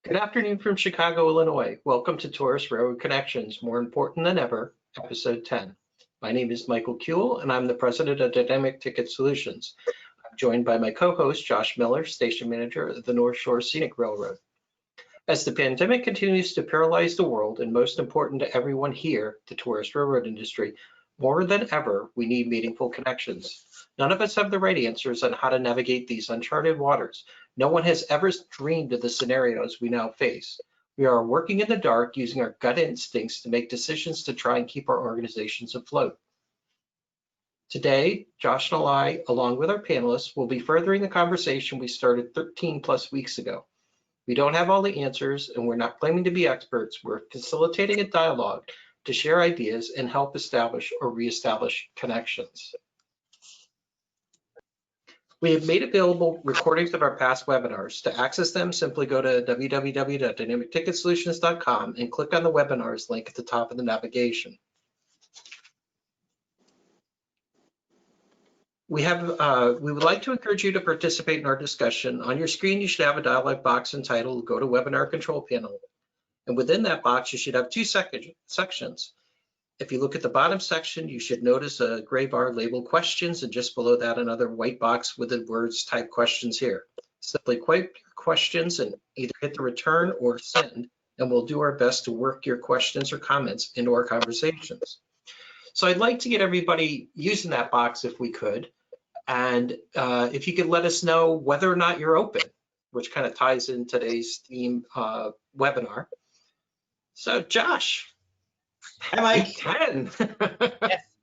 Good afternoon from Chicago, Illinois. Welcome to Tourist Railroad Connections, More Important Than Ever, Episode 10. My name is Michael Kuehl, and I'm the president of Dynamic Ticket Solutions. I'm joined by my co-host, Josh Miller, station manager of the North Shore Scenic Railroad. As the pandemic continues to paralyze the world, and most important to everyone here, the tourist railroad industry, more than ever, we need meaningful connections. None of us have the right answers on how to navigate these uncharted waters. No one has ever dreamed of the scenarios we now face. We are working in the dark using our gut instincts to make decisions to try and keep our organizations afloat. Today, Josh and I, along with our panelists, will be furthering the conversation we started 13 plus weeks ago. We don't have all the answers, and we're not claiming to be experts. We're facilitating a dialogue to share ideas and help establish or reestablish connections. We have made available recordings of our past webinars. To access them, simply go to www.dynamicticketsolutions.com and click on the webinars link at the top of the navigation. We would like to encourage you to participate in our discussion. On your screen, you should have a dialog box entitled Go to Webinar Control Panel. And within that box, you should have two sections. If you look at the bottom section, you should notice a gray bar labeled questions, and just below that, another white box with the words type questions here. Simply type your questions and either hit the return or send, and we'll do our best to work your questions or comments into our conversations. So I'd like to get everybody using that box if we could. And if you could let us know whether or not you're open, which kind of ties in today's theme webinar. So Josh. Hi, Mike. Week 10.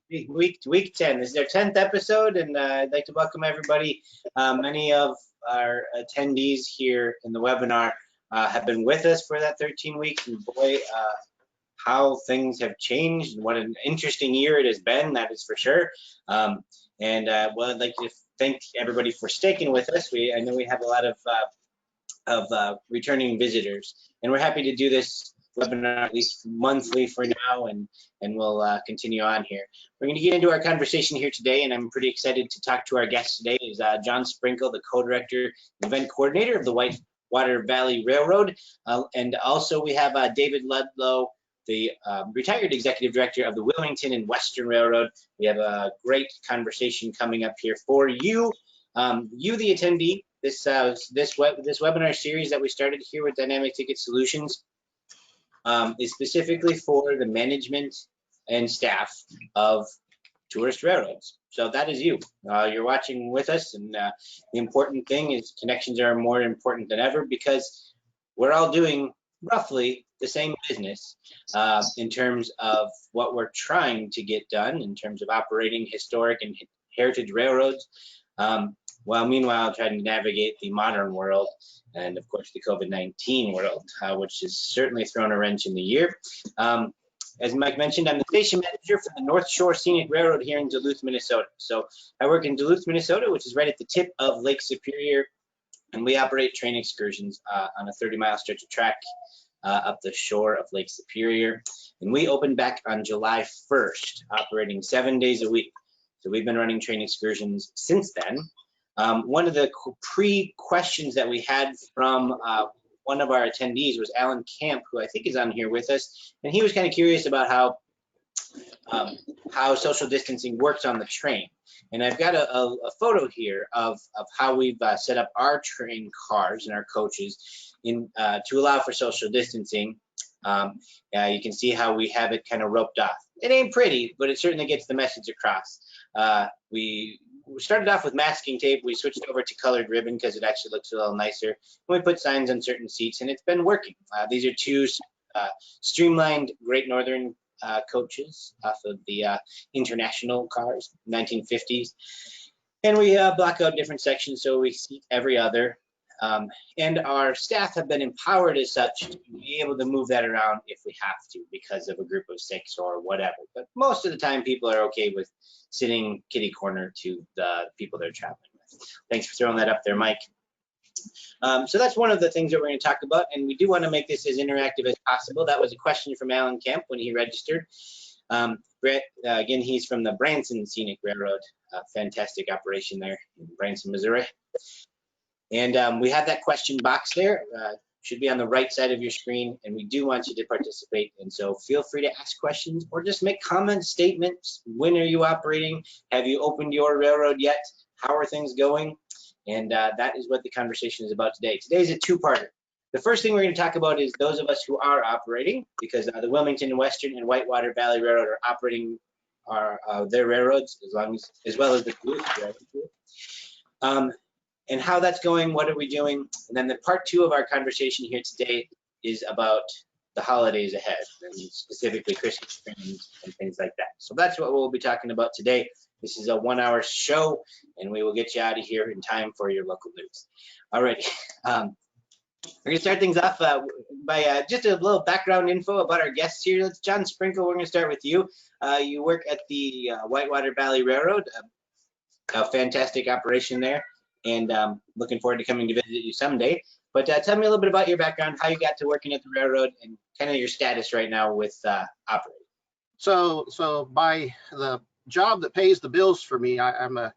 Yes, week 10. This is our 10th episode, and I'd like to welcome everybody. Many of our attendees here in the webinar have been with us for that 13 weeks, and boy, how things have changed, and what an interesting year it has been, that is for sure. Well, I'd like to thank everybody for sticking with us. I know we have a lot of returning visitors, and we're happy to do this webinar at least monthly for now, and we'll continue on here. We're going to get into our conversation here today, and I'm pretty excited to talk to our guest today. Is John Sprinkle, the co-director and event coordinator of the Whitewater Valley Railroad, and also we have David Ludlow, the retired executive director of the Wilmington and Western Railroad. We have a great conversation coming up here for you, the attendee. This webinar series that we started here with Dynamic Ticket Solutions is specifically for the management and staff of tourist railroads. So that is you. You're watching with us, and the important thing is connections are more important than ever, because we're all doing roughly the same business in terms of what we're trying to get done in terms of operating historic and heritage railroads, while meanwhile trying to navigate the modern world and of course the COVID-19 world, which has certainly thrown a wrench in the year. As Mike mentioned, I'm the station manager for the North Shore Scenic Railroad here in Duluth, Minnesota. So I work in Duluth, Minnesota, which is right at the tip of Lake Superior, and we operate train excursions on a 30-mile stretch of track up the shore of Lake Superior. And we opened back on July 1st, operating 7 days a week. So we've been running train excursions since then. One of the pre-questions that we had from one of our attendees was Alan Camp, who I think is on here with us, and he was kind of curious about how social distancing works on the train. And I've got a photo here of how we've set up our train cars and our coaches to allow for social distancing. You can see how we have it kind of roped off. It ain't pretty, but it certainly gets the message across. We started off with masking tape. We switched over to colored ribbon because it actually looks a little nicer. And we put signs on certain seats, and it's been working. These are two streamlined Great Northern coaches off of the international cars, 1950s. And we block out different sections so we seat every other. And our staff have been empowered as such to be able to move that around if we have to because of a group of 6 or whatever. But most of the time, people are okay with sitting kitty corner to the people they're traveling with. Thanks for throwing that up there, Mike. So that's one of the things that we're going to talk about, and we do want to make this as interactive as possible. That was a question from Alan Kemp when he registered. Brett, again, he's from the Branson Scenic Railroad, fantastic operation there in Branson, Missouri. And we have that question box there. should be on the right side of your screen, and we do want you to participate. And so feel free to ask questions or just make comments, statements. When are you operating? Have you opened your railroad yet? How are things going? And that is what the conversation is about today. Today's a two-parter. The first thing we're going to talk about is those of us who are operating, because the Wilmington Western and Whitewater Valley Railroad are operating their railroads as well as the and how that's going, what are we doing? And then the part two of our conversation here today is about the holidays ahead, and specifically Christmas trains and things like that. So that's what we'll be talking about today. This is a 1-hour show, and we will get you out of here in time for your local news. All right. We're going to start things off by just a little background info about our guests here. John Sprinkle, we're going to start with you. You work at the Whitewater Valley Railroad, a fantastic operation there, and looking forward to coming to visit you someday. But tell me a little bit about your background, how you got to working at the railroad, and kind of your status right now with operating. So by the job that pays the bills for me, I'm a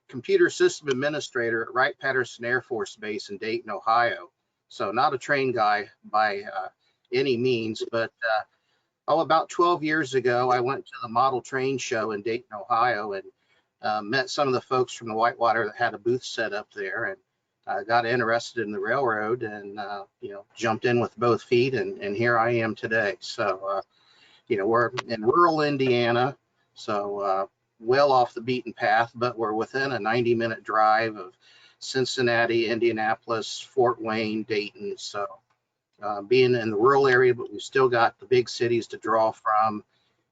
computer system administrator at Wright-Patterson Air Force Base in Dayton, Ohio. So not a train guy by any means, but about 12 years ago, I went to the model train show in Dayton, Ohio, and met some of the folks from the Whitewater that had a booth set up there, and got interested in the railroad, and jumped in with both feet, and here I am today. So we're in rural Indiana, so well off the beaten path, but we're within a 90-minute drive of Cincinnati, Indianapolis, Fort Wayne, Dayton. So being in the rural area, but we've still got the big cities to draw from.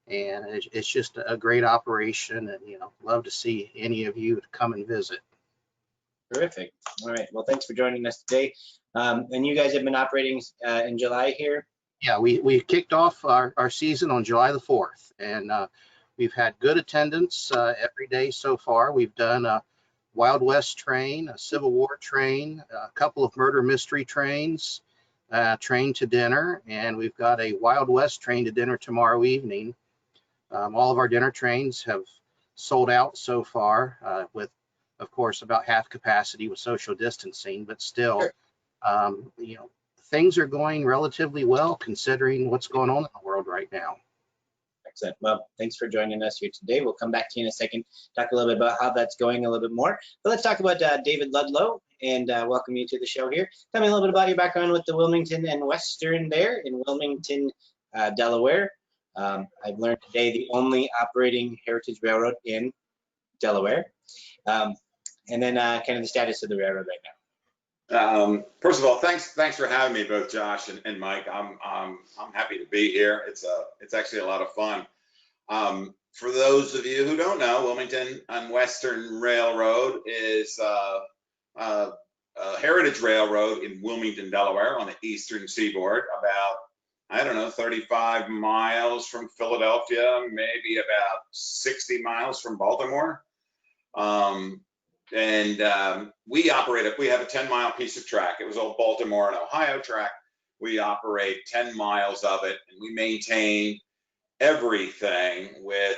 And it's just a great operation, and love to see any of you to come and visit. Terrific. All right. Well, thanks for joining us today. And you guys have been operating in July here? Yeah, we kicked off our season on July the 4th, and we've had good attendance every day so far. We've done a Wild West train, a Civil War train, a couple of murder mystery trains, train to dinner, and we've got a Wild West train to dinner tomorrow evening. All of our dinner trains have sold out so far, with, of course, about half capacity with social distancing, but still, sure. Things are going relatively well considering what's going on in the world right now. Excellent. Well, thanks for joining us here today. We'll come back to you in a second, talk a little bit about how that's going a little bit more. But let's talk about David Ludlow, and welcome you to the show here. Tell me a little bit about your background with the Wilmington and Western there in Wilmington, Delaware. I've learned today the only operating heritage railroad in Delaware. And then kind of the status of the railroad right now. First of all, thanks for having me, both Josh and Mike. I'm happy to be here. It's actually a lot of fun. For those of you who don't know, Wilmington and Western Railroad is a heritage railroad in Wilmington, Delaware, on the eastern seaboard, about, I don't know, 35 miles from Philadelphia, maybe about 60 miles from Baltimore. We have a 10-mile piece of track. It was old Baltimore and Ohio track. We operate 10 miles of it, and we maintain everything with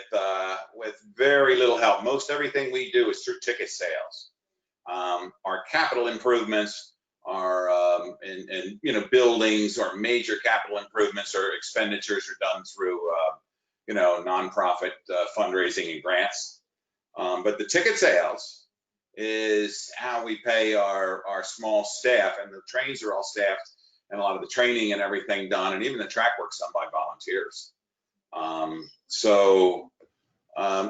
very little help. Most everything we do is through ticket sales. Our capital improvements are in buildings or major capital improvements or expenditures are done through nonprofit fundraising and grants. But the ticket sales is how we pay our small staff, and the trains are all staffed, and a lot of the training and everything done, and even the track work's done by volunteers.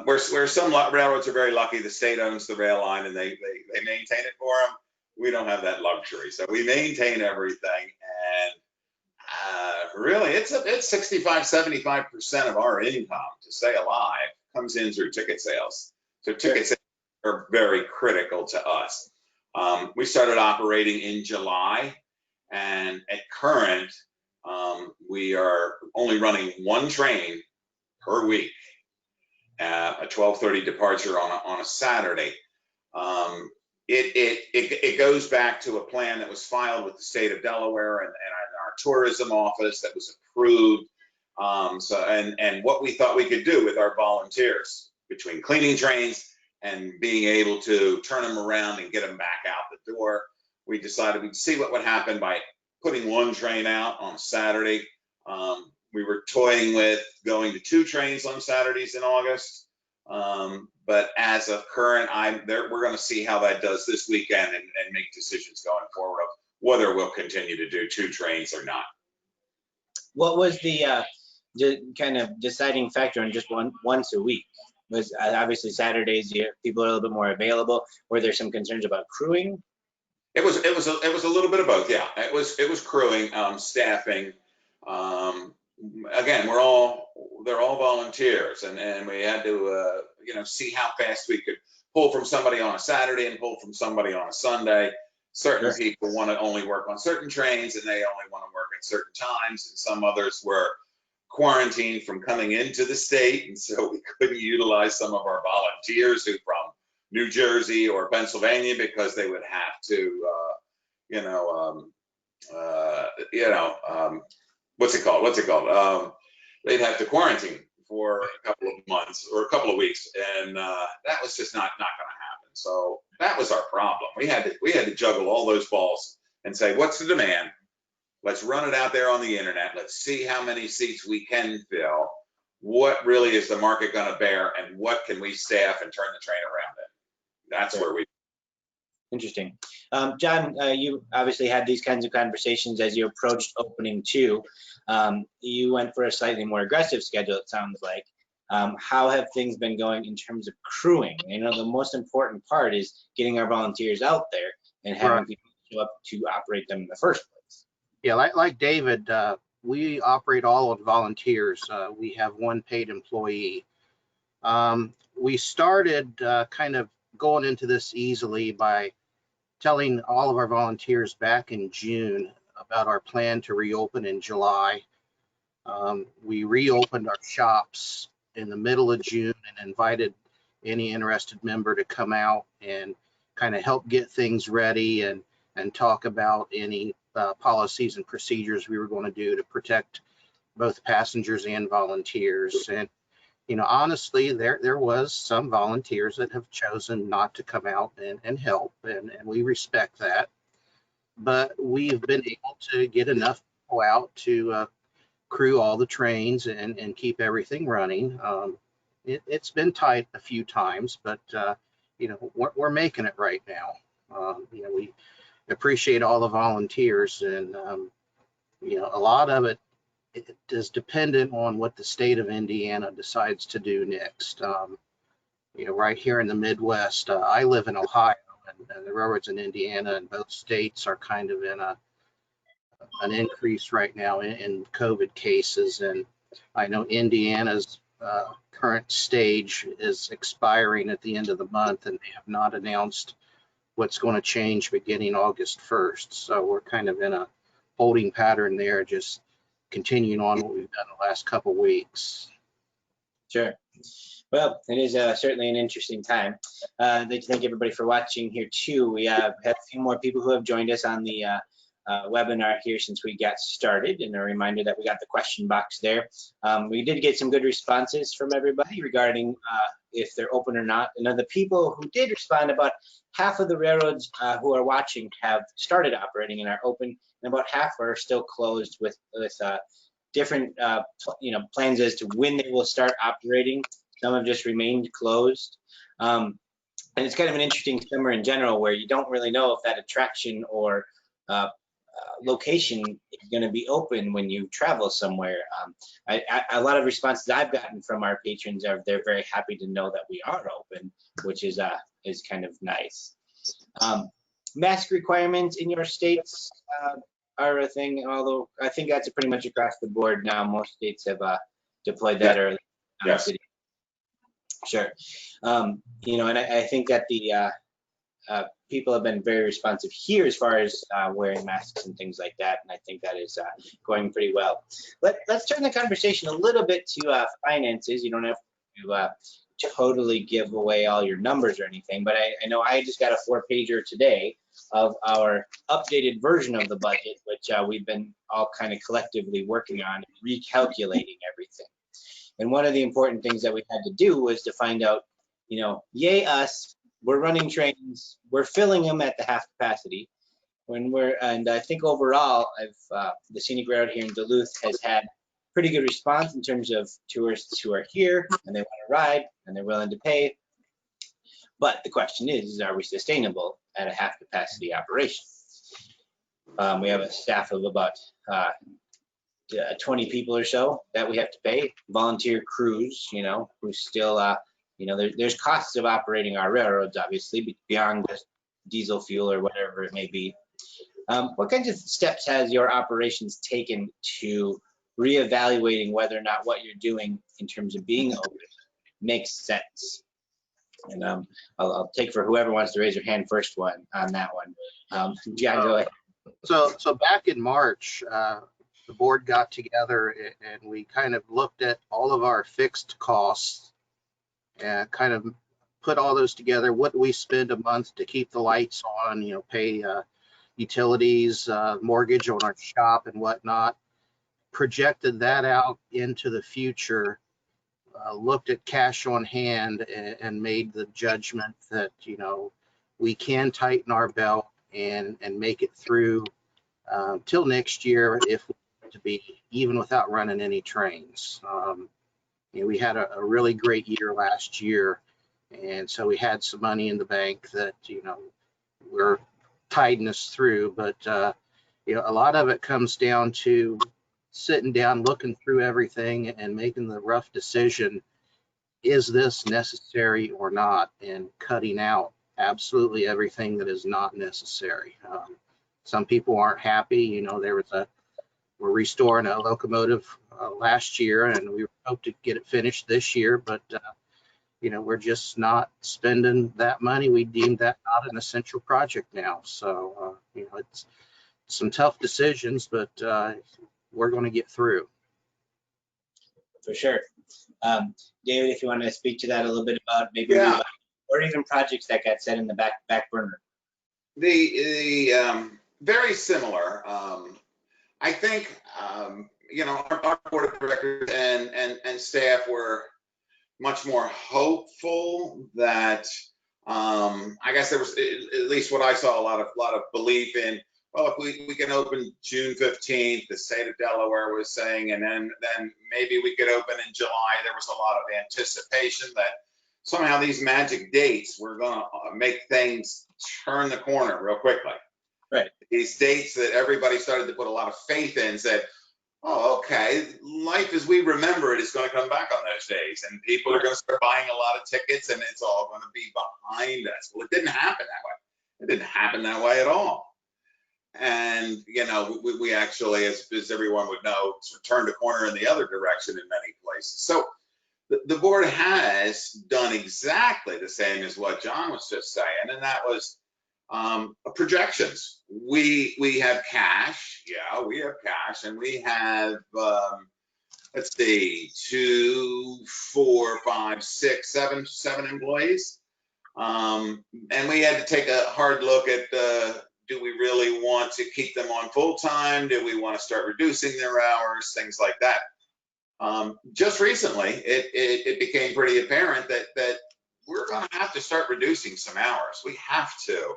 Where some railroads are very lucky, the state owns the rail line and they maintain it for them. We don't have that luxury, so we maintain everything, and really it's 65-75% of our income to stay alive comes in through ticket sales. So ticket sales are very critical to us. We started operating in July, and at current, we are only running one train per week, a 12:30 departure on a Saturday. It goes back to a plan that was filed with the state of Delaware and our tourism office that was approved. And what we thought we could do with our volunteers between cleaning trains and being able to turn them around and get them back out the door, we decided we'd see what would happen by putting one train out on Saturday. We were toying with going to 2 trains on Saturdays in August. But as of current, we're going to see how that does this weekend and make decisions going forward of whether we'll continue to do 2 trains or not. What was the kind of deciding factor on just once a week? Was obviously Saturdays people are a little bit more available. Were there some concerns about crewing? It was a little bit of both. Yeah, it was crewing, staffing. Again, they're all volunteers, and we had to see how fast we could pull from somebody on a Saturday and pull from somebody on a Sunday. Certain people want to only work on certain trains, and they only want to work at certain times, and some others were quarantined from coming into the state, and so we couldn't utilize some of our volunteers who from New Jersey or Pennsylvania because they would have to, what's it called? They'd have to quarantine for a couple of months or a couple of weeks, and that was just not going to happen. So that was our problem. We had to juggle all those balls and say, what's the demand? Let's run it out there on the internet. Let's see how many seats we can fill. What really is the market going to bear, and what can we staff and turn the train around in? That's where we. Interesting. John, you obviously had these kinds of conversations as you approached opening 2. You went for a slightly more aggressive schedule, it sounds like. How have things been going in terms of crewing? The most important part is getting our volunteers out there and having people show up to operate them in the first place. Yeah, like David, we operate all with volunteers. We have 1 paid employee. We started kind of going into this easily by telling all of our volunteers back in June about our plan to reopen in July. We reopened our shops in the middle of June and invited any interested member to come out and kind of help get things ready and talk about any policies and procedures we were going to do to protect both passengers and volunteers. And honestly, there was some volunteers that have chosen not to come out and help, and we respect that. But we've been able to get enough people out to crew all the trains and keep everything running. It's been tight a few times, but we're making it right now. We appreciate all the volunteers, and a lot of it is dependent on what the state of Indiana decides to do next. Right here in the Midwest, I live in Ohio, and the railroads in Indiana, and both states are kind of in an increase right now in COVID cases. And I know Indiana's current stage is expiring at the end of the month, and they have not announced what's going to change beginning August 1st. So we're kind of in a holding pattern there, just continuing on what we've done the last couple of weeks. Sure. Well, it is certainly an interesting time. I'd like to thank everybody for watching here too. We have had a few more people who have joined us on the webinar here since we got started, and a reminder that we got the question box there. We did get some good responses from everybody regarding if they're open or not. And of the people who did respond, about half of the railroads who are watching have started operating and are open, and about half are still closed with different plans as to when they will start operating. Some have just remained closed. And it's kind of an interesting summer in general, where you don't really know if that attraction or location is going to be open when you travel somewhere. A lot of responses I've gotten from our patrons are they're very happy to know that we are open, which is kind of nice. Mask requirements in your states are a thing, although I think that's pretty much across the board now. Most states have deployed that early. Yes. Sure. And I think that the people have been very responsive here as far as wearing masks and things like that, and I think that is going pretty well. Let's turn the conversation a little bit to finances. You don't have to totally give away all your numbers or anything, but I know I just got a 4-pager today of our updated version of the budget, which we've been all kind of collectively working on, recalculating everything. And one of the important things that we had to do was to find out, yay us, we're running trains, we're filling them at the half capacity, And I think overall, the Scenic Railroad here in Duluth has had pretty good response in terms of tourists who are here and they want to ride and they're willing to pay. But the question is are we sustainable at a half capacity operation? We have a staff of about 20 people or so that we have to pay, volunteer crews, who still, there's costs of operating our railroads, obviously, beyond just diesel fuel or whatever it may be. What kinds of steps has your operations taken to reevaluating whether or not what you're doing in terms of being open makes sense? And I'll take for whoever wants to raise their hand first on that one. John, go ahead. So back in March, the board got together and we kind of looked at all of our fixed costs and kind of put all those together. What do we spend a month to keep the lights on, pay utilities, mortgage on our shop and whatnot, projected that out into the future, looked at cash on hand and made the judgment that, we can tighten our belt and make it through till next year if we want to be even without running any trains. We had a really great year last year, and so we had some money in the bank that, we're tiding us through. But, a lot of it comes down to sitting down, looking through everything and making the rough decision, is this necessary or not, and cutting out absolutely everything that is not necessary. Some people aren't happy. We're restoring a locomotive last year and we hope to get it finished this year, but we're just not spending that money. We deem that not an essential project now. So, it's some tough decisions, but we're going to get through. For sure. David, if you want to speak to that a little bit about maybe or even projects that got set in the back burner. The very similar. I think our board of directors and staff were much more hopeful that I guess there was, at least what I saw, a lot of belief in, well, if we can open June 15th, the state of Delaware was saying, and then maybe we could open in July. There was a lot of anticipation that somehow these magic dates were going to make things turn the corner real quickly. Right. These dates that everybody started to put a lot of faith in said, oh, okay, life as we remember it is going to come back on those days, and people are going to start buying a lot of tickets, and it's all going to be behind us. Well, it didn't happen that way. It didn't happen that way at all. And, we actually, as everyone would know, turned a corner in the other direction in many places. So the board has done exactly the same as what John was just saying, and that was projections. We have cash. Yeah, we have cash, and we have, let's see, 2, 4, 5, 6, 7 employees. And we had to take a hard look at, do we really want to keep them on full time? Do we want to start reducing their hours? Things like that. Just recently, it became pretty apparent that we're going to have to start reducing some hours. We have to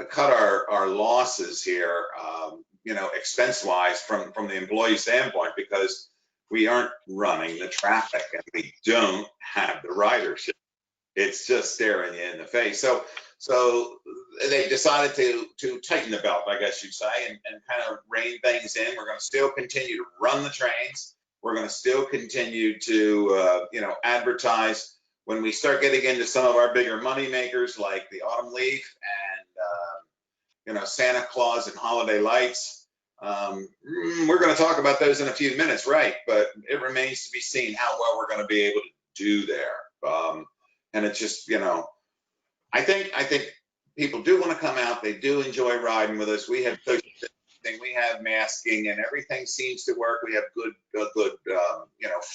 cut our losses here, expense-wise from the employee standpoint, because we aren't running the traffic and we don't have the ridership. It's just staring you in the face. So they decided to tighten the belt, I guess you'd say, and kind of rein things in. We're going to still continue to run the trains. We're going to still continue to, advertise. When we start getting into some of our bigger money makers like the autumn leaf and, Santa Claus and holiday lights, we're going to talk about those in a few minutes, right? But it remains to be seen how well we're going to be able to do there. And it's just, I think people do want to come out. They do enjoy riding with us. We have social distancing, we have masking, and everything seems to work. We have good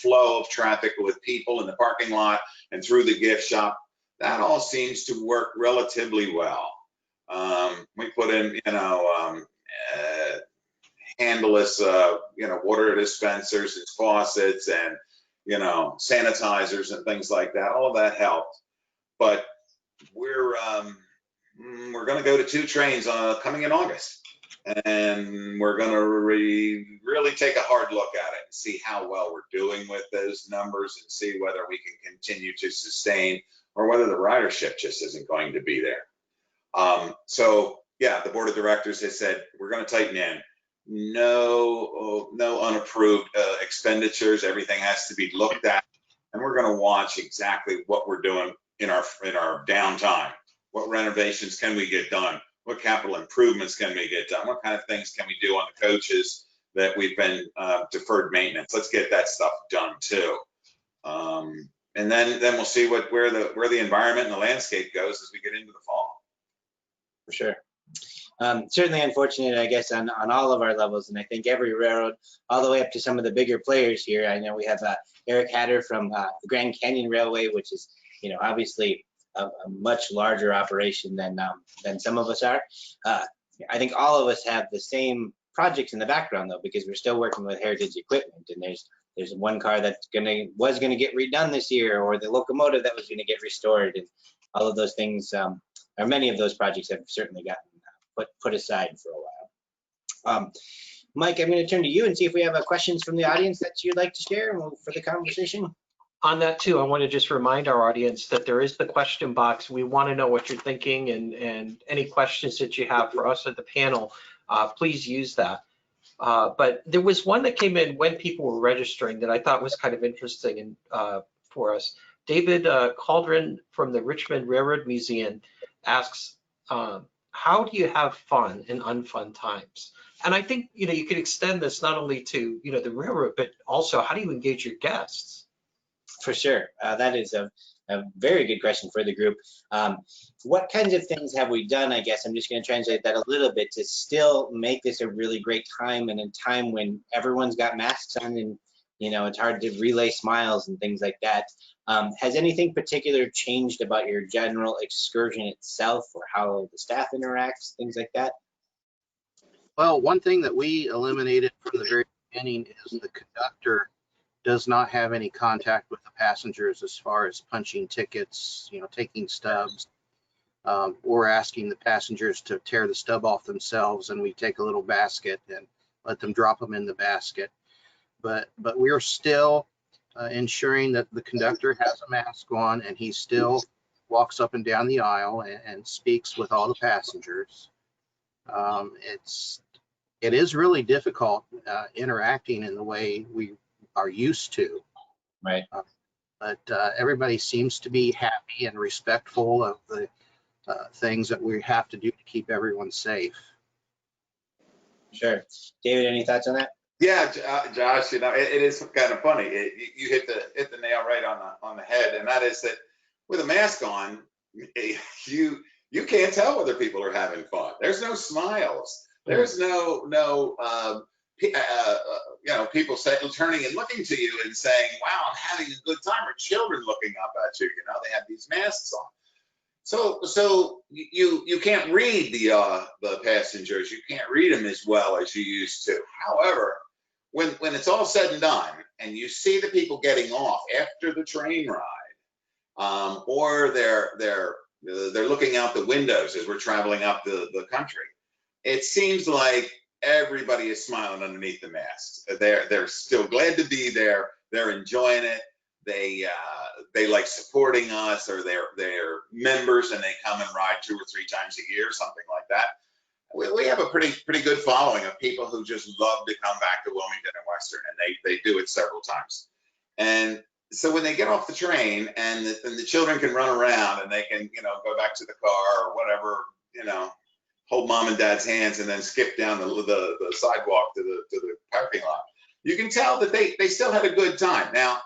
flow of traffic with people in the parking lot and through the gift shop. That all seems to work relatively well. We put in, handleless, water dispensers and faucets and, sanitizers and things like that. All of that helped. But we're we're going to go to 2 trains coming in August. And we're going to really take a hard look at it and see how well we're doing with those numbers and see whether we can continue to sustain or whether the ridership just isn't going to be there. So yeah, the board of directors has said we're going to tighten in. No unapproved expenditures. Everything has to be looked at, and we're going to watch exactly what we're doing in our downtime. What renovations can we get done? What capital improvements can we get done? What kind of things can we do on the coaches that we've been deferred maintenance? Let's get that stuff done too. And then we'll see where the environment and the landscape goes as we get into the fall. For sure. Certainly unfortunate, I guess, on all of our levels, and I think every railroad, all the way up to some of the bigger players here. I know we have Eric Hatter from the Grand Canyon Railway, which is, obviously a much larger operation than some of us are. I think all of us have the same projects in the background though, because we're still working with heritage equipment, and there's one car that's was gonna get redone this year, or the locomotive that was gonna get restored, and all of those things, or many of those projects have certainly gotten put aside for a while. Mike, I'm going to turn to you and see if we have questions from the audience that you'd like to share for the conversation. On that too, I want to just remind our audience that there is the question box. We want to know what you're thinking, and any questions that you have for us at the panel, please use that. But there was one that came in when people were registering that I thought was kind of interesting for us. David Cauldron from the Richmond Railroad Museum asks, how do you have fun in unfun times? And I think, you could extend this not only to, the railroad, but also how do you engage your guests? For sure. That is a very good question for the group. What kinds of things have we done? I guess I'm just going to translate that a little bit to still make this a really great time, and a time when everyone's got masks on and, it's hard to relay smiles and things like that. Has anything particular changed about your general excursion itself, or how the staff interacts, things like that? Well, one thing that we eliminated from the very beginning is the conductor does not have any contact with the passengers as far as punching tickets, taking stubs. Or asking the passengers to tear the stub off themselves, and we take a little basket and let them drop them in the basket. But we are still ensuring that the conductor has a mask on, and he still walks up and down the aisle and speaks with all the passengers. It is really difficult interacting in the way we are used to. Right. But everybody seems to be happy and respectful of the things that we have to do to keep everyone safe. Sure. David, any thoughts on that? Yeah, Josh, it is kind of funny. You hit the nail right on the head, and that is that with a mask on, you can't tell whether people are having fun. There's no smiles. There's no people turning and looking to you and saying, "Wow, I'm having a good time," or children looking up at you. They have these masks on. So you can't read the passengers. You can't read them as well as you used to. However, when it's all said and done, and you see the people getting off after the train ride, or they're looking out the windows as we're traveling up the country, it seems like everybody is smiling underneath the masks. They're still glad to be there. They're enjoying it. They like supporting us, or they're members and they come and ride 2 or 3 times a year, something like that. We have a pretty good following of people who just love to come back to Wilmington and Western, and they do it several times. And so when they get off the train and the children can run around and they can go back to the car or whatever, hold mom and dad's hands and then skip down the sidewalk to the parking lot, you can tell that they still had a good time. Now,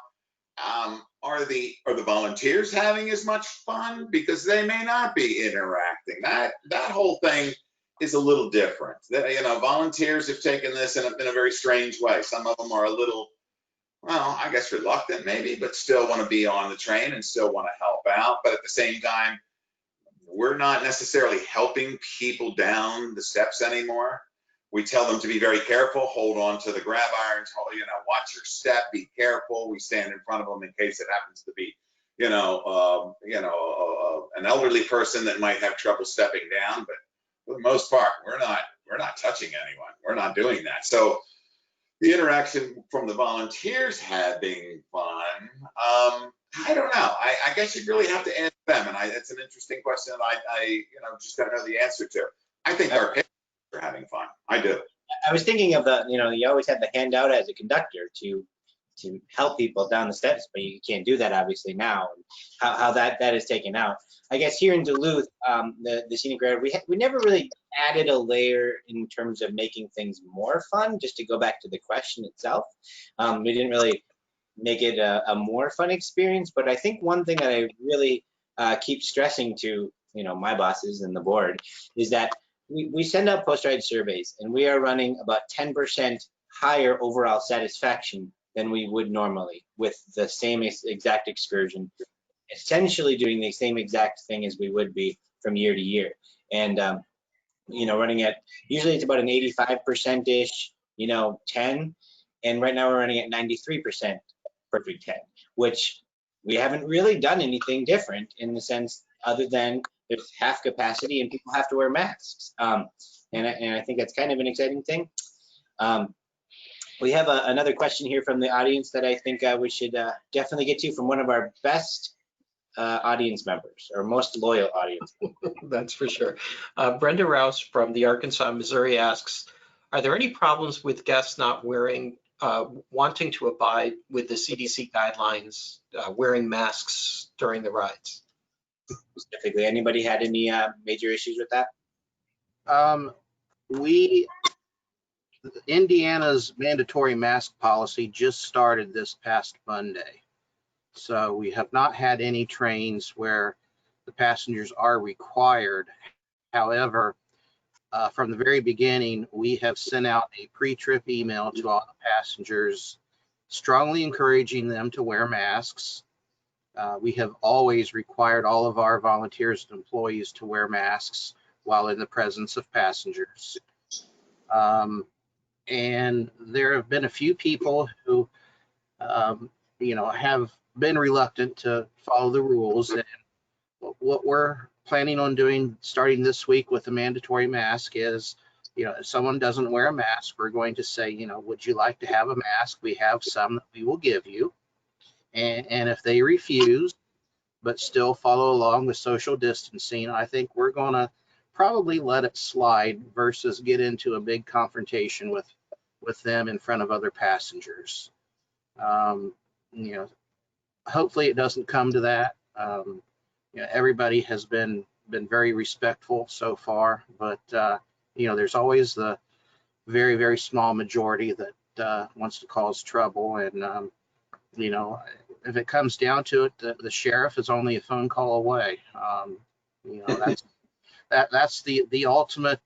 are the volunteers having as much fun? Because they may not be interacting. That whole thing is a little different. Volunteers have taken this in a very strange way. Some of them are a little, well, I guess reluctant maybe, but still want to be on the train and still want to help out. But at the same time, we're not necessarily helping people down the steps anymore. We tell them to be very careful, hold on to the grab irons, watch your step, be careful. We stand in front of them in case it happens to be, an elderly person that might have trouble stepping down, but for the most part, we're not touching anyone. We're not doing that. So the interaction from the volunteers had been fun. I don't know. I guess you really have to ask them, and it's an interesting question that I just don't know the answer to. I think our patients are having fun. I do. I was thinking of you always had the handout as a conductor to help people down the steps, but you can't do that obviously now. How that is taken out. I guess here in Duluth, the Scenic Railroad, we never really added a layer in terms of making things more fun. Just to go back to the question itself, we didn't really make it a more fun experience. But I think one thing that I really keep stressing to my bosses and the board is that we send out post-ride surveys, and we are running about 10% higher overall satisfaction than we would normally with the same exact excursion, essentially doing the same exact thing as we would be from year to year. And, running at, usually it's about an 85%-ish, 10. And right now we're running at 93% perfect 10, which we haven't really done anything different in the sense other than there's half capacity and people have to wear masks. And I think that's kind of an exciting thing. We have another question here from the audience that I think we should definitely get to from one of our best audience members, or most loyal audience members. That's for sure. Brenda Rouse from the Arkansas, Missouri asks, are there any problems with guests not wanting to abide with the CDC guidelines, wearing masks during the rides? Specifically, anybody had any major issues with that? Indiana's mandatory mask policy just started this past Monday. So we have not had any trains where the passengers are required. However, from the very beginning, we have sent out a pre-trip email to all the passengers, strongly encouraging them to wear masks. We have always required all of our volunteers and employees to wear masks while in the presence of passengers. And there have been a few people who, have been reluctant to follow the rules. And what we're planning on doing starting this week with the mandatory mask is, if someone doesn't wear a mask, we're going to say, would you like to have a mask? We have some that we will give you. And if they refuse, but still follow along with social distancing, I think we're going to probably let it slide versus get into a big confrontation with them in front of other passengers. Hopefully it doesn't come to that. Everybody has been very respectful so far, but there's always the very, very small majority that wants to cause trouble. And if it comes down to it, the sheriff is only a phone call away. That's the ultimate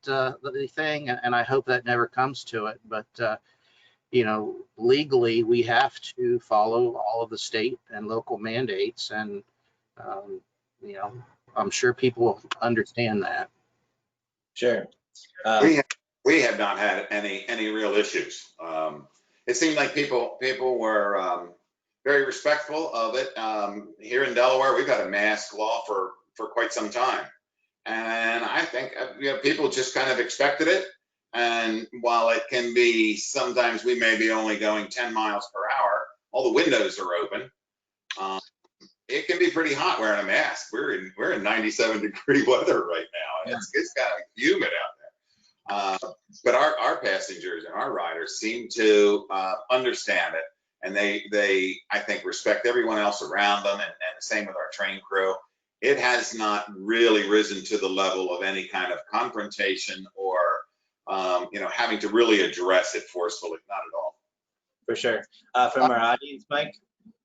thing, and I hope that never comes to it. But legally, we have to follow all of the state and local mandates, and I'm sure people will understand that. Sure. We have not had any real issues. It seemed like people were very respectful of it. Here in Delaware, we've had a mask law for quite some time. And I think people just kind of expected it. And while it can be, sometimes we may be only going 10 miles per hour, all the windows are open. It can be pretty hot wearing a mask. We're in 97-degree weather right now. And it's kind of humid out there. But our passengers and our riders seem to understand it. And they, I think, respect everyone else around them, and the same with our train crew. It has not really risen to the level of any kind of confrontation or, having to really address it forcefully. Not at all. For sure. From our audience, Mike?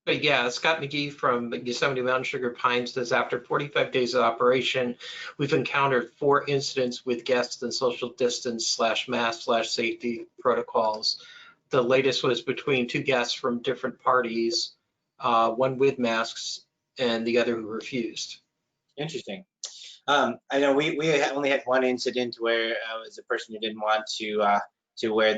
But yeah, Scott McGee from Yosemite Mountain Sugar Pines says, after 45 days of operation, we've encountered 4 incidents with guests and social distance /mask/safety protocols. The latest was between 2 guests from different parties, one with masks and the other who refused. Interesting. I know we only had one incident where it was a person who didn't want to wear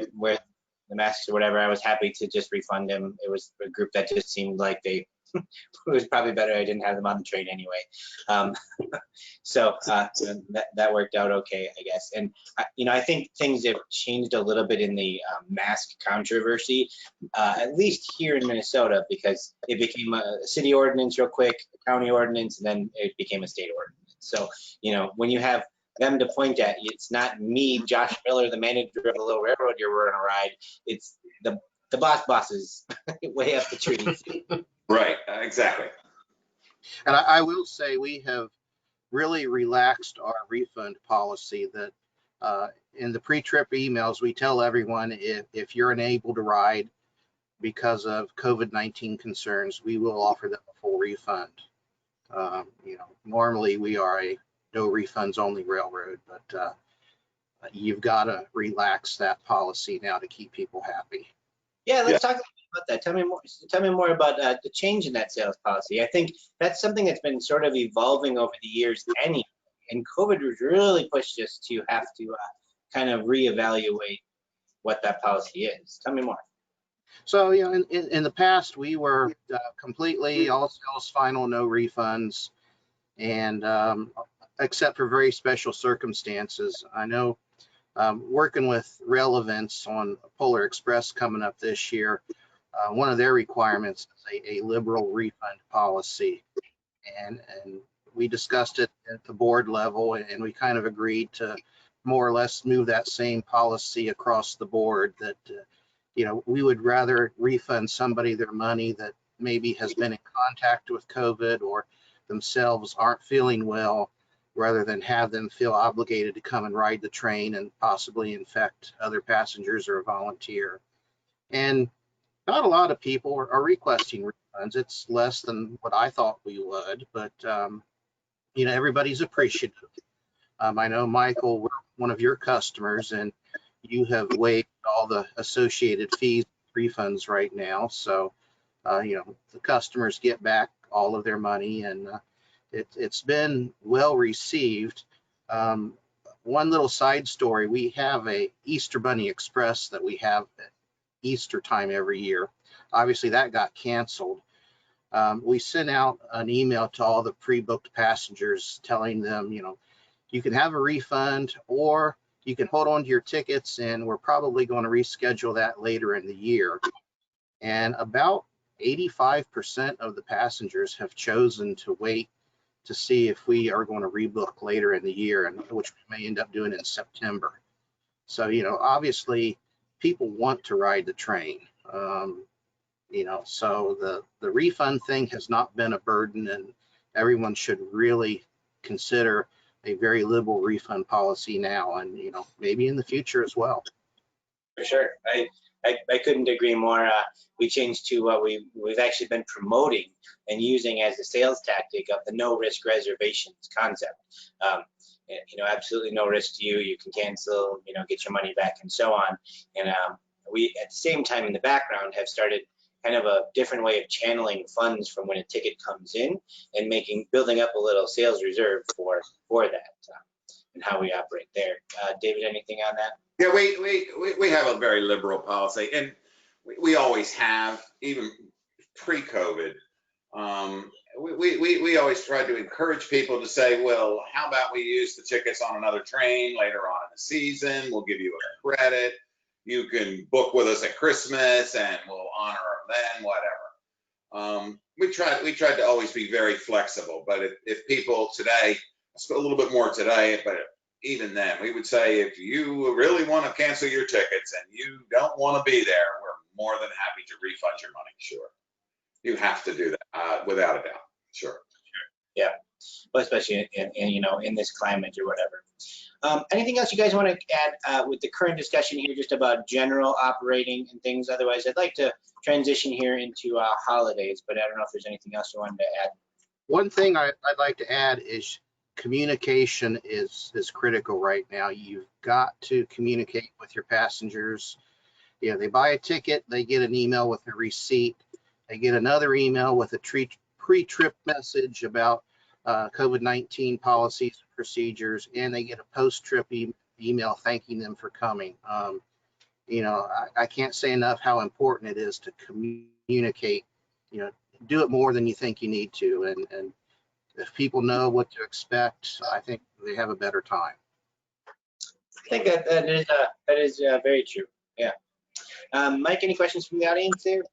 the masks or whatever. I was happy to just refund him. It was a group that just seemed like they it was probably better I didn't have them on the train anyway. So that worked out okay, I guess. And I think things have changed a little bit in the mask controversy, at least here in Minnesota, because it became a city ordinance real quick, a county ordinance, and then it became a state ordinance. So, when you have them to point at, it's not me, Josh Miller, the manager of the Little Railroad, you're running a ride. It's the bosses way up the tree. Right, exactly. And I will say we have really relaxed our refund policy that in the pre-trip emails, we tell everyone if you're unable to ride because of COVID-19 concerns, we will offer them a full refund. Normally we are a no refunds only railroad, but you've got to relax that policy now to keep people happy. Yeah, let's talk about that. Tell me more about the change in that sales policy. I think that's something that's been sort of evolving over the years anyway, and COVID has really pushed us to have to kind of reevaluate what that policy is. Tell me more. So, in the past, we were completely all sales final, no refunds, and except for very special circumstances. I know working with rail events on Polar Express coming up this year, one of their requirements is a liberal refund policy. And we discussed it at the board level, and we kind of agreed to more or less move that same policy across the board, that we would rather refund somebody their money that maybe has been in contact with COVID or themselves aren't feeling well, rather than have them feel obligated to come and ride the train and possibly infect other passengers or a volunteer. And not a lot of people are requesting refunds. It's less than what I thought we would, but everybody's appreciative. I know, Michael, we're one of your customers, and you have waived all the associated fees, refunds right now. So, the customers get back all of their money, and it's been well received. One little side story, we have a Easter Bunny Express that we have at Easter time every year. Obviously that got canceled. We sent out an email to all the pre-booked passengers telling them, you can have a refund or you can hold on to your tickets, and we're probably going to reschedule that later in the year. And about 85% of the passengers have chosen to wait to see if we are going to rebook later in the year, and which we may end up doing in September. So, obviously people want to ride the train. So the refund thing has not been a burden, and everyone should really consider a very liberal refund policy now, and maybe in the future as well. For sure. I couldn't agree more. We changed to what we've actually been promoting and using as a sales tactic of the no risk reservations concept. Absolutely no risk to you. You can cancel, get your money back and so on. And we, at the same time, in the background, have started kind of a different way of channeling funds from when a ticket comes in and building up a little sales reserve for that and how we operate there. David, anything on that? Yeah, we have a very liberal policy, and we always have, even pre-COVID. We always tried to encourage people to say, well, how about we use the tickets on another train later on in the season? We'll give you a credit. You can book with us at Christmas, and we'll honor them then, whatever. We tried to always be very flexible, but if people today, a little bit more today, but even then, we would say, if you really want to cancel your tickets and you don't want to be there, we're more than happy to refund your money. Sure. You have to do that without a doubt. Sure. Yeah. Well, especially in this climate or whatever. Anything else you guys want to add with the current discussion here, just about general operating and things? Otherwise, I'd like to transition here into holidays, but I don't know if there's anything else you wanted to add. One thing I'd like to add is communication is critical right now. You've got to communicate with your passengers. They buy a ticket, they get an email with a receipt, they get another email with a pre-trip message about COVID-19 policies and procedures, and they get a post-trip email thanking them for coming. I can't say enough how important it is to communicate, do it more than you think you need to. And if people know what to expect, I think they have a better time. I think that is very true. Yeah. Mike, any questions from the audience there?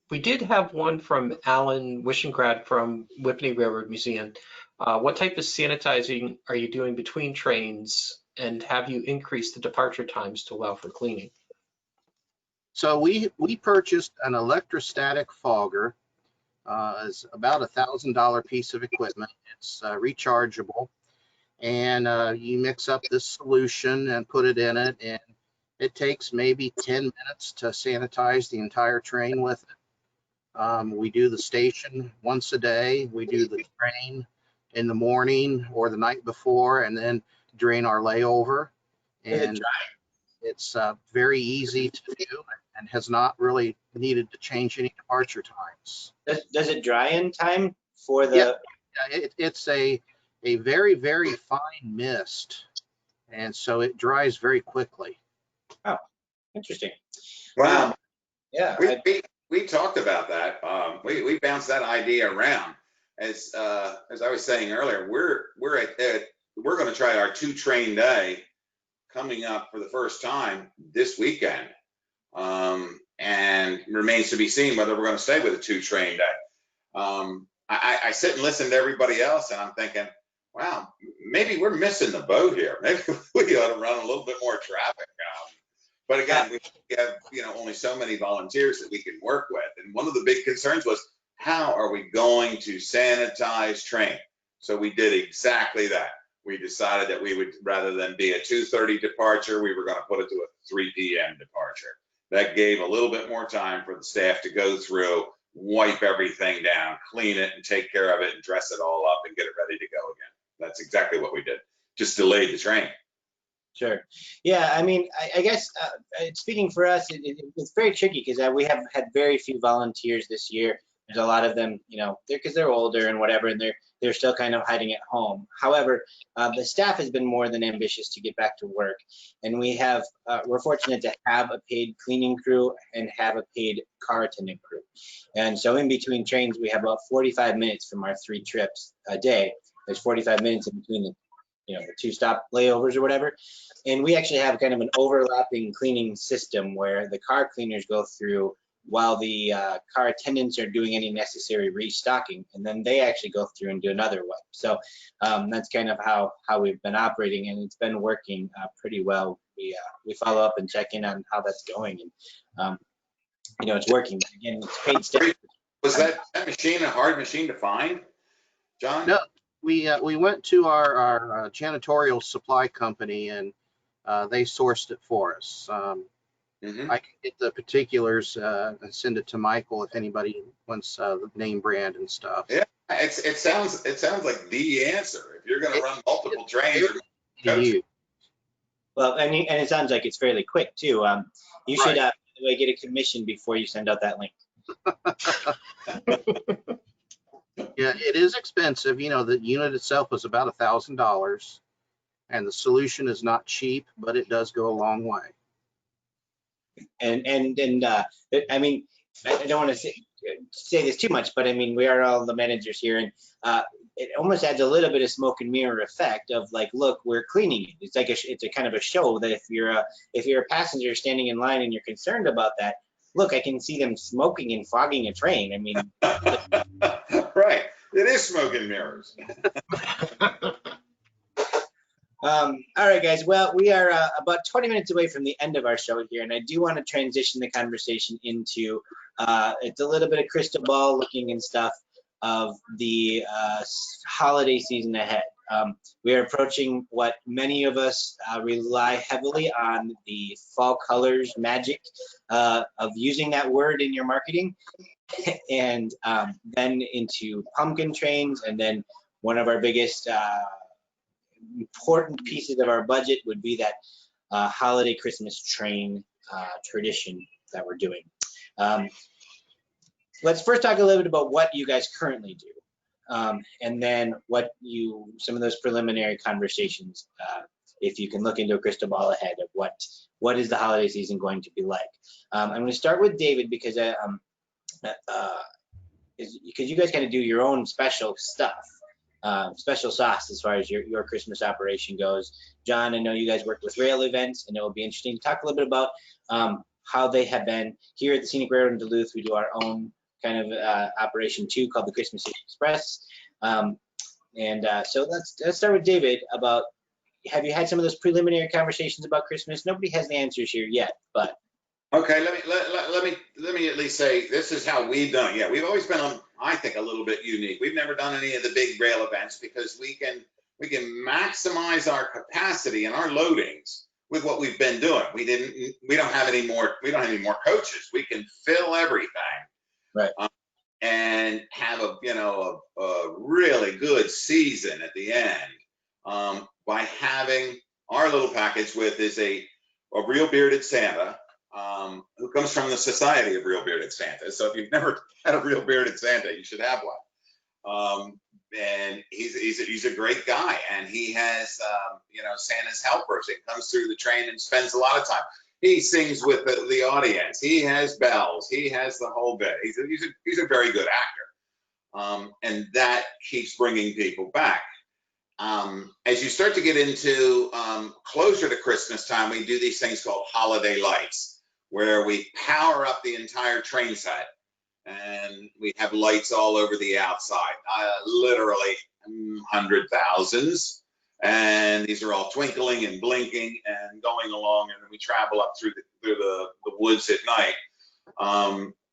We did have one from Alan Wishengrad from Whitney Railroad Museum. What type of sanitizing are you doing between trains, and have you increased the departure times to allow for cleaning? So we purchased an electrostatic fogger. It's about $1,000 piece of equipment. It's rechargeable, and you mix up this solution and put it in it, and it takes maybe 10 minutes to sanitize the entire train with it. We do the station once a day. We do the train in the morning or the night before, and then during our layover. And it's very easy to do and has not really needed to change any departure times. Does it dry in time for the? Yeah, it's a very, very fine mist, and so it dries very quickly. Oh, interesting. Wow. Yeah. We talked about that. We bounced that idea around. As I was saying earlier, we're going to try our 2-train day coming up for the first time this weekend, and remains to be seen whether we're going to stay with a 2-train day. I sit and listen to everybody else, and I'm thinking, wow, maybe we're missing the boat here. Maybe we ought to run a little bit more traffic. But again, we have only so many volunteers that we can work with, and one of the big concerns was, how are we going to sanitize train? So we did exactly that. We decided that we would, rather than be a 2:30 departure, we were going to put it to a 3 p.m. departure. That gave a little bit more time for the staff to go through, wipe everything down, clean it, and take care of it, and dress it all up and get it ready to go again. That's exactly what we did. Just delayed the train. Sure. Yeah, I mean, I guess speaking for us, it's very tricky because we have had very few volunteers this year. There's a lot of them, because they're older and whatever, and they're still kind of hiding at home. However, the staff has been more than ambitious to get back to work, and we're fortunate to have a paid cleaning crew and have a paid car attendant crew. And so in between trains, we have about 45 minutes from our 3 trips a day. There's 45 minutes in between the 2 stop layovers or whatever. And we actually have kind of an overlapping cleaning system where the car cleaners go through while the car attendants are doing any necessary restocking, and then they actually go through and do another wipe. So that's kind of how we've been operating, and it's been working pretty well. We follow up and check in on how that's going, and it's working. Again, it's paid staff. Was that machine a hard machine to find, John? No, we went to our janitorial supply company, and they sourced it for us. I can get the particulars and send it to Michael if anybody wants the name brand and stuff. Yeah, it sounds like the answer if you're going to run multiple trains. Well, and it sounds like it's fairly quick too. You should by the way, get a commission before you send out that link. Yeah, it is expensive. The unit itself is about $1,000, and the solution is not cheap, but it does go a long way. And I mean, I don't want to say this too much, but I mean, we are all the managers here, and it almost adds a little bit of smoke and mirror effect of like, look, we're cleaning it. It's like it's a kind of a show that if you're a passenger standing in line and you're concerned about that, look, I can see them smoking and fogging a train. I mean, right, it is smoke and mirrors. All right, guys. Well, we are about 20 minutes away from the end of our show here, and I do want to transition the conversation into it's a little bit of crystal ball looking and stuff of the holiday season ahead. We are approaching what many of us rely heavily on the fall colors magic of using that word in your marketing, and then into pumpkin trains, and then one of our biggest important pieces of our budget would be that holiday Christmas train tradition that we're doing. Let's first talk a little bit about what you guys currently do, and then some of those preliminary conversations, if you can look into a crystal ball ahead of what is the holiday season going to be like. I'm going to start with David because is because you guys kind of do your own special stuff, special sauce as far as your Christmas operation goes. John, I know you guys work with rail events, and it will be interesting to talk a little bit about how they have been. Here at the Scenic Railroad in Duluth, we do our own kind of operation too, called the Christmas City Express. So let's start with David. About, have you had some of those preliminary conversations about Christmas? Nobody has the answers here yet, but Okay, let me at least say this is how we've done it. Yeah, we've always been, I think, a little bit unique. We've never done any of the big rail events because we can maximize our capacity and our loadings with what we've been doing. We don't have any more coaches. We can fill everything. Right. And have a really good season at the end by having our little package with is a real bearded Santa who comes from the Society of Real Bearded Santa. So if you've never had a real bearded Santa, you should have one. And he's a great guy, and he has Santa's helpers. He comes through the train and spends a lot of time. He sings with the audience. He has bells. He has the whole bit. He's a very good actor, and that keeps bringing people back. As you start to get into closer to Christmas time, we do these things called holiday lights, where we power up the entire train set, and we have lights all over the outside, literally hundred-thousands. And these are all twinkling and blinking and going along, and then we travel up through the woods at night.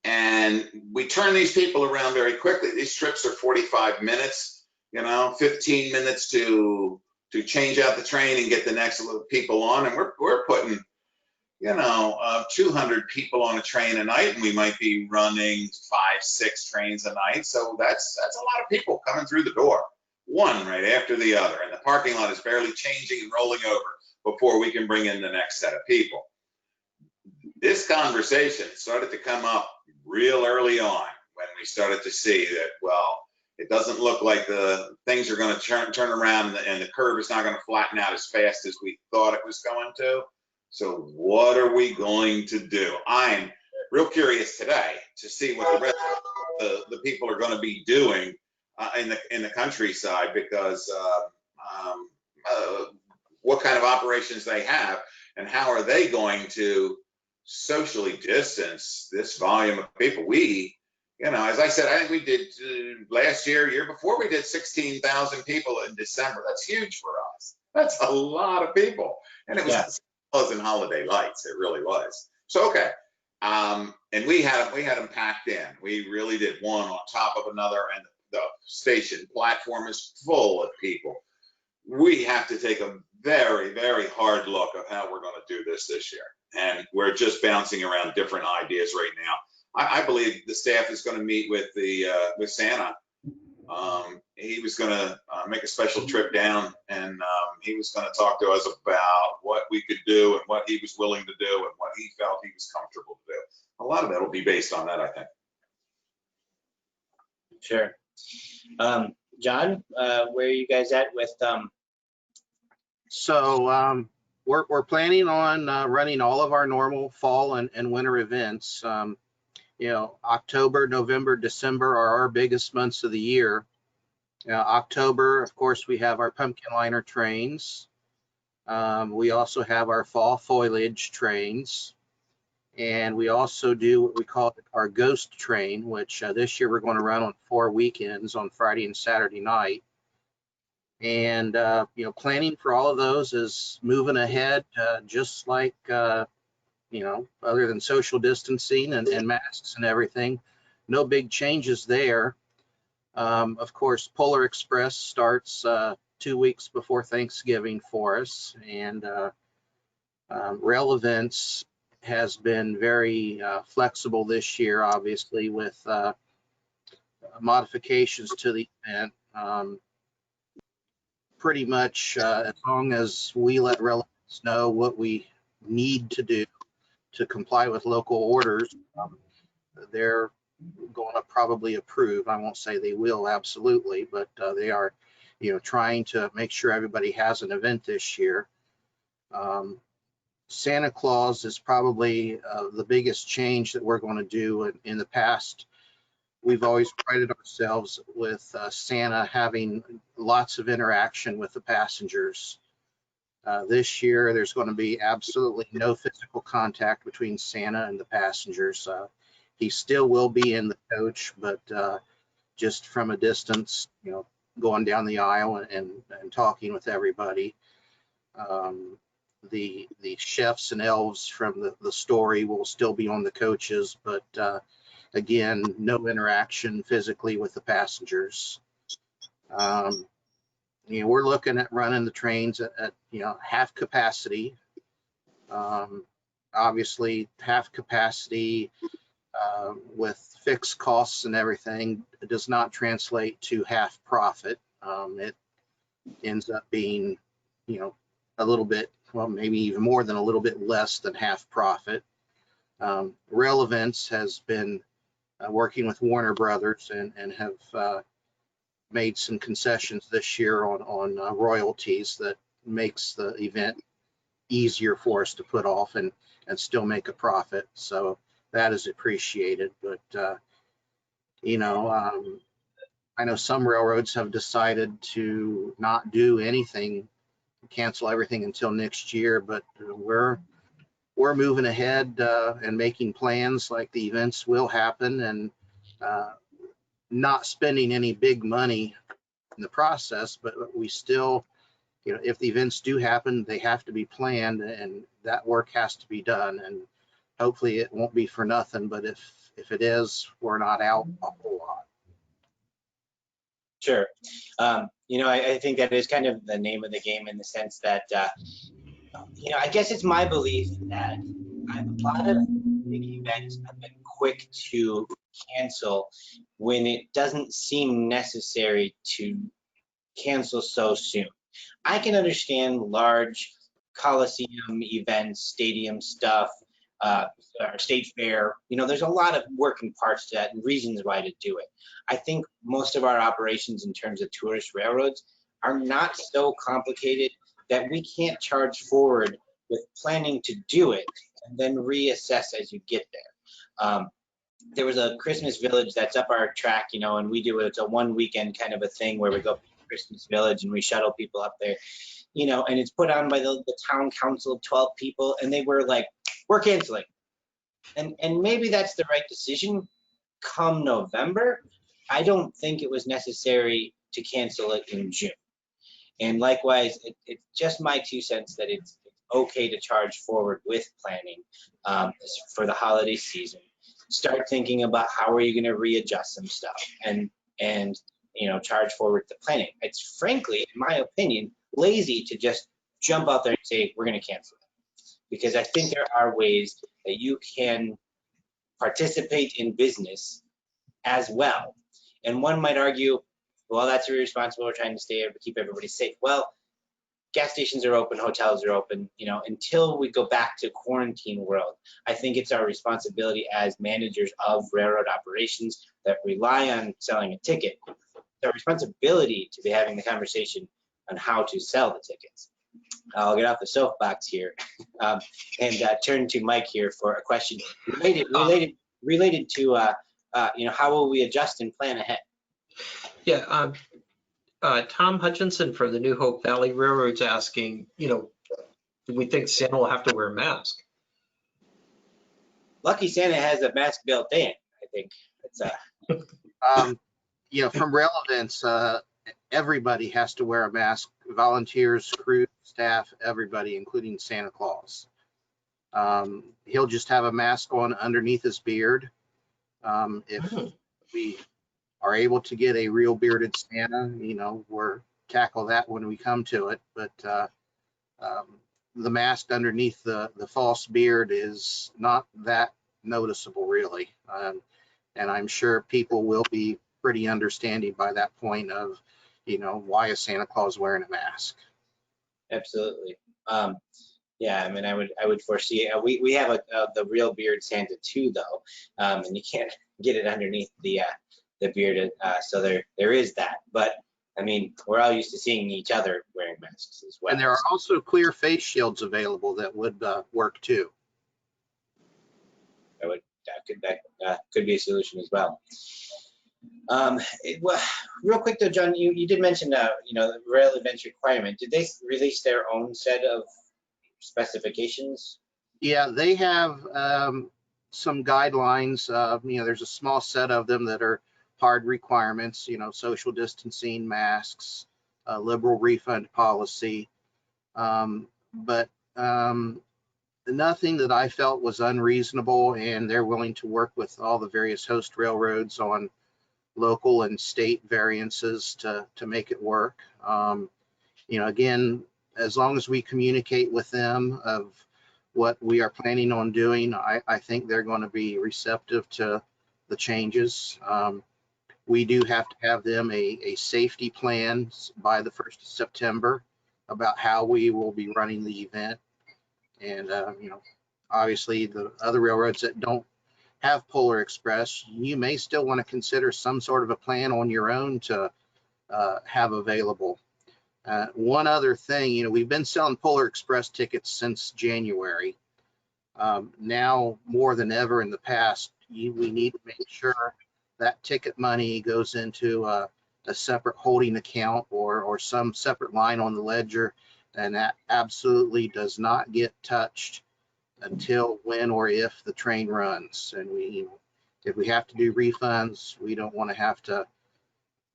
And we turn these people around very quickly. These trips are 45 minutes, 15 minutes to change out the train and get the next people on. And we're putting, 200 people on a train a night, and we might be running 5-6 trains a night. So that's a lot of people coming through the door, one right after the other, and the parking lot is barely changing and rolling over before we can bring in the next set of people. This conversation started to come up real early on when we started to see that, well, it doesn't look like the things are going to turn around, and the curve is not going to flatten out as fast as we thought it was going to. So what are we going to do? I'm real curious today to see what the rest of the people are going to be doing in the countryside, because what kind of operations they have, and how are they going to socially distance this volume of people. As I said, I think we did last year before, we did 16,000 people in December. That's huge for us. That's a lot of people, and it was in holiday lights. It really was. So okay. And we had them packed in. We really did, one on top of another, and the station platform is full of people. We have to take a very, very hard look at how we're going to do this year. And we're just bouncing around different ideas right now. I believe the staff is going to meet with Santa. He was going to make a special trip down, and he was going to talk to us about what we could do and what he was willing to do and what he felt he was comfortable to do. A lot of that will be based on that, I think. Sure. John, where are you guys at with So we're planning on running all of our normal fall and winter events. October, November, December are our biggest months of the year. October, of course, we have our pumpkin liner trains. We also have our fall foliage trains. And we also do what we call our ghost train, which this year we're going to run on 4 weekends, on Friday and Saturday night. And, planning for all of those is moving ahead, just like, other than social distancing and masks and everything, no big changes there. Of course, Polar Express starts 2 weeks before Thanksgiving for us, and rail events has been very flexible this year, obviously, with modifications to the event. Pretty much as long as we let rail events know what we need to do to comply with local orders, they're going to probably approve. I won't say they will absolutely, but they are, trying to make sure everybody has an event this year. Santa Claus is probably the biggest change that we're going to do. In the past, we've always prided ourselves with Santa having lots of interaction with the passengers. This year, there's going to be absolutely no physical contact between Santa and the passengers. He still will be in the coach, but just from a distance, going down the aisle and talking with everybody. The chefs and elves from the story will still be on the coaches, but again, no interaction physically with the passengers. We're looking at running the trains at half capacity. Obviously, half capacity with fixed costs and everything does not translate to half profit. It ends up being, a little bit, well, maybe even more than a little bit less than half profit. Rail Events has been working with Warner Brothers and have made some concessions this year on royalties that makes the event easier for us to put off and still make a profit. So that is appreciated. But, I know some railroads have decided to not do anything, cancel everything until next year, but we're moving ahead and making plans like the events will happen and not spending any big money in the process, but we still, if the events do happen, they have to be planned and that work has to be done. And hopefully it won't be for nothing, but if it is, we're not out a whole lot. Sure. I think that is kind of the name of the game in the sense that, I guess it's my belief that a lot of big events have been quick to cancel when it doesn't seem necessary to cancel so soon. I can understand large Coliseum events, stadium stuff, or state fair. There's a lot of working parts to that and reasons why to do it. I think most of our operations in terms of tourist railroads are not so complicated that we can't charge forward with planning to do it and then reassess as you get there. There was a Christmas Village that's up our track, and we do it. It's a one weekend kind of a thing where we go to Christmas Village and we shuttle people up there, and it's put on by the town council of 12 people, and they were like, we're canceling. And maybe that's the right decision come November. I don't think it was necessary to cancel it in June. And likewise, it's just my 2 cents that it's okay to charge forward with planning for the holiday season. Start thinking about how are you going to readjust some stuff and charge forward the planning. It's frankly, in my opinion, lazy to just jump out there and say, we're going to cancel it. Because I think there are ways that you can participate in business as well. And one might argue, well, that's irresponsible. We're trying to keep everybody safe. Well, gas stations are open, hotels are open, until we go back to quarantine world. I think it's our responsibility as managers of railroad operations that rely on selling a ticket. It's our responsibility to be having the conversation on how to sell the tickets. I'll get off the soapbox here and turn to Mike here for a question related to how will we adjust and plan ahead? Yeah, Tom Hutchinson from the New Hope Valley Railroad's asking, do we think Santa will have to wear a mask? Lucky Santa has a mask built in, I think. It's From Rail Events, everybody has to wear a mask, volunteers, crew, staff, everybody, including Santa Claus. He'll just have a mask on underneath his beard. If we are able to get a real bearded Santa, we'll tackle that when we come to it. But the mask underneath the false beard is not that noticeable, really. And I'm sure people will be pretty understanding by that point of, why is Santa Claus wearing a mask? Absolutely. Yeah, I mean, I would foresee. We have the real beard Santa too, though, and you can't get it underneath the bearded. So there is that. But I mean, we're all used to seeing each other wearing masks as well. And there are also clear face shields available that would work too. That could be a solution as well. Well, real quick though, John, you did mention, you know, the rail events requirement. Did they release their own set of specifications? Yeah, they have some guidelines. You know, there's a small set of them that are hard requirements, you know, social distancing, masks, liberal refund policy. But nothing that I felt was unreasonable, and they're willing to work with all the various host railroads on local and state variances to make it work. You know, again, as long as we communicate with them of what we are planning on doing, I think they're going to be receptive to the changes. We do have to have them a safety plan by the 1st of September about how we will be running the event. And, you know, obviously the other railroads that don't have Polar Express, you may still want to consider some sort of a plan on your own to have available. One other thing, you know, we've been selling Polar Express tickets since January. Now more than ever in the past, we need to make sure that ticket money goes into a separate holding account or some separate line on the ledger, and that absolutely does not get touched until when or if the train runs. And if we have to do refunds, we don't want to have to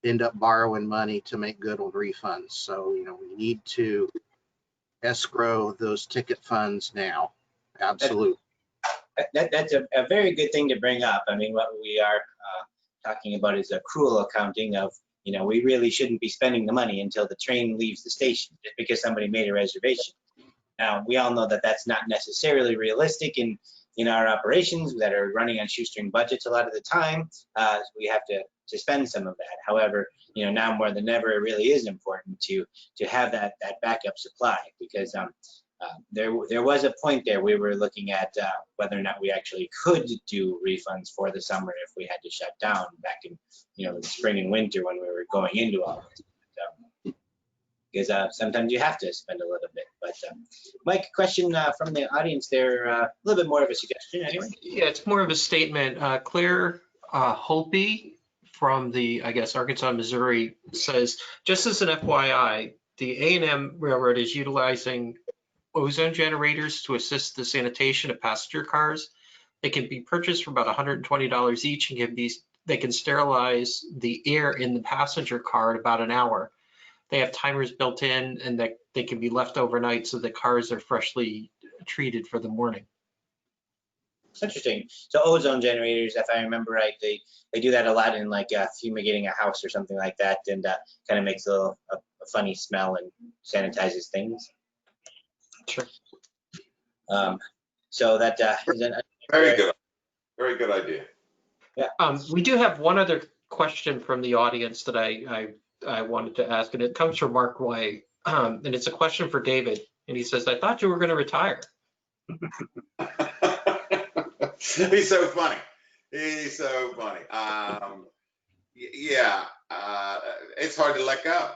end up borrowing money to make good on refunds. So, you know, we need to escrow those ticket funds now. Absolutely. That's a very good thing to bring up. I mean, what we are talking about is accrual accounting of, you know, we really shouldn't be spending the money until the train leaves the station just because somebody made a reservation. Now, we all know that that's not necessarily realistic in our operations that are running on shoestring budgets a lot of the time. We have to spend some of that. However, you know, now more than ever, it really is important to have that backup supply, because there was a point there we were looking at whether or not we actually could do refunds for the summer if we had to shut down back in, you know, the spring and winter when we were going into all this. Because sometimes you have to spend a little bit. But Mike, question from the audience there, a little bit more of a suggestion anyway. Yeah, it's more of a statement. Claire Hopi from the, I guess, Arkansas, Missouri says, just as an FYI, the A&M Railroad is utilizing ozone generators to assist the sanitation of passenger cars. They can be purchased for about $120 each and they can sterilize the air in the passenger car in about an hour. They have timers built in and that they can be left overnight so the cars are freshly treated for the morning. Interesting. So ozone generators, if I remember right, they do that a lot in like fumigating a house or something like that, and kind of makes a funny smell and sanitizes things. Sure. So that is a Very good idea. Yeah. We do have one other question from the audience that I wanted to ask, and it comes from Mark White, and it's a question for David. And he says, "I thought you were going to retire." He's so funny. He's so funny. Yeah, it's hard to let go.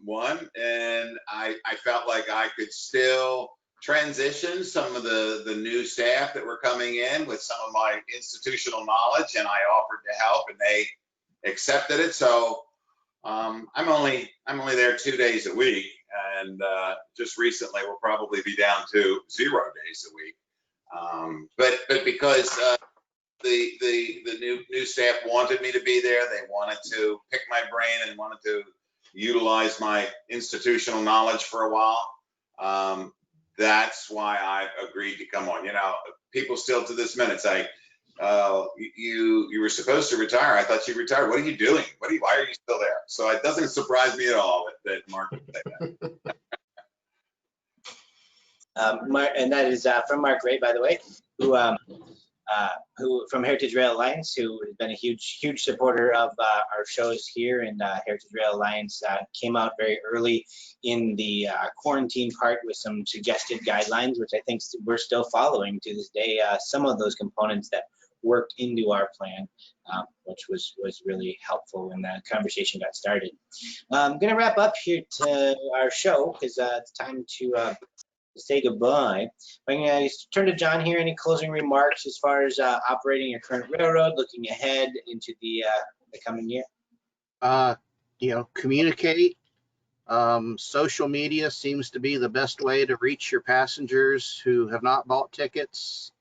One, and I felt like I could still transition some of the new staff that were coming in with some of my institutional knowledge, and I offered to help, and they accepted it. So I'm only there 2 days a week, and just recently we'll probably be down to 0 days a week. But because the new staff wanted me to be there, they wanted to pick my brain and wanted to utilize my institutional knowledge for a while. That's why I've agreed to come on. You know, people still to this minute say, you were supposed to retire. I thought you retired. What are you doing? Why are you still there? So it doesn't surprise me at all that Mark would say that. And that is from Mark Ray, by the way, who from Heritage Rail Alliance, who has been a huge supporter of our shows here. And Heritage Rail Alliance came out very early in the quarantine part with some suggested guidelines, which I think we're still following to this day. Some of those components that worked into our plan, which was really helpful when that conversation got started. I'm going to wrap up here to our show because it's time to say goodbye. I'm going to turn to John here. Any closing remarks as far as operating your current railroad, looking ahead into the the coming year? Communicate. Social media seems to be the best way to reach your passengers who have not bought tickets,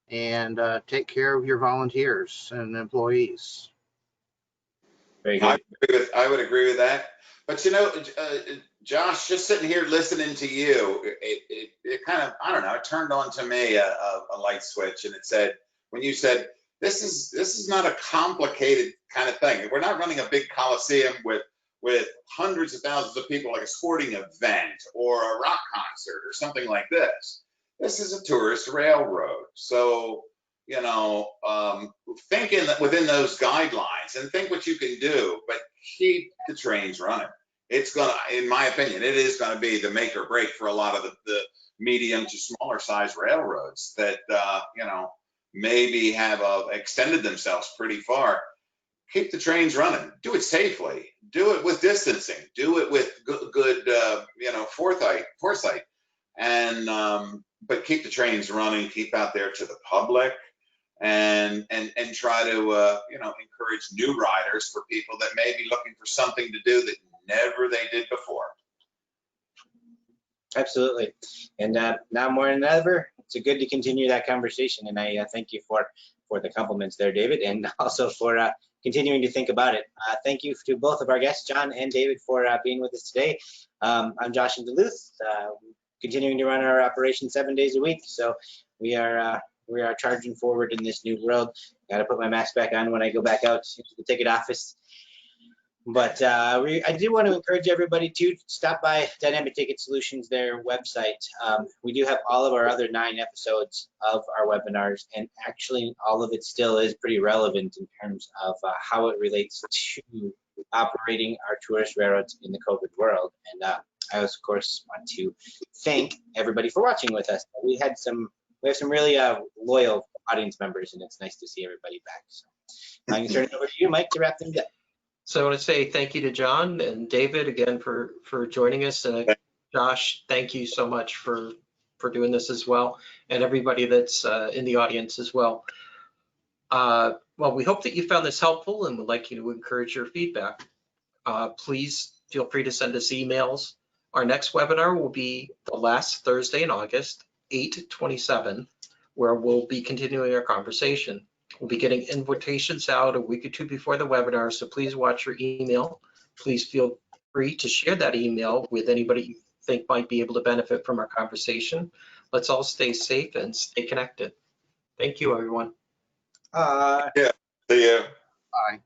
and take care of your volunteers and employees. Very good. I would agree with that. But Josh, just sitting here listening to you, it kind of, I don't know, it turned on to me a light switch, and it said, when you said, this is not a complicated kind of thing. We're not running a big coliseum with hundreds of thousands of people like a sporting event or a rock concert or something like this. This is a tourist railroad. So, thinking that within those guidelines and think what you can do, but keep the trains running. It's gonna, in my opinion, it is gonna be the make or break for a lot of the medium to smaller size railroads that, maybe have extended themselves pretty far. Keep the trains running. Do it safely. Do it with distancing. Do it with good foresight. And but keep the trains running. Keep out there to the public, and try to encourage new riders for people that may be looking for something to do that never they did before. Absolutely. And now more than ever, it's good to continue that conversation. And I thank you for the compliments there, David, and also for continuing to think about it. Thank you to both of our guests, John and David, for being with us today. I'm Josh in Duluth, continuing to run our operation 7 days a week. So we are charging forward in this new world. Got to put my mask back on when I go back out into the ticket office. But I do want to encourage everybody to stop by Dynamic Ticket Solutions, their website. We do have all of our other 9 episodes of our webinars, and actually all of it still is pretty relevant in terms of how it relates to operating our tourist railroads in the COVID world. And I, of course, want to thank everybody for watching with us. We have some really loyal audience members, and it's nice to see everybody back. So I'm going to turn it over to you, Mike, to wrap things up. So I want to say thank you to John and David again for joining us, and Josh, thank you so much for doing this as well, and everybody that's in the audience as well. Well, we hope that you found this helpful and would like you to encourage your feedback. Please feel free to send us emails. Our next webinar will be the last Thursday in August, 8/27, where we'll be continuing our conversation. We'll be getting invitations out a week or 2 before the webinar, so please watch your email. Please feel free to share that email with anybody you think might be able to benefit from our conversation. Let's all stay safe and stay connected. Thank you, everyone. Uh, Yeah, see you. Bye.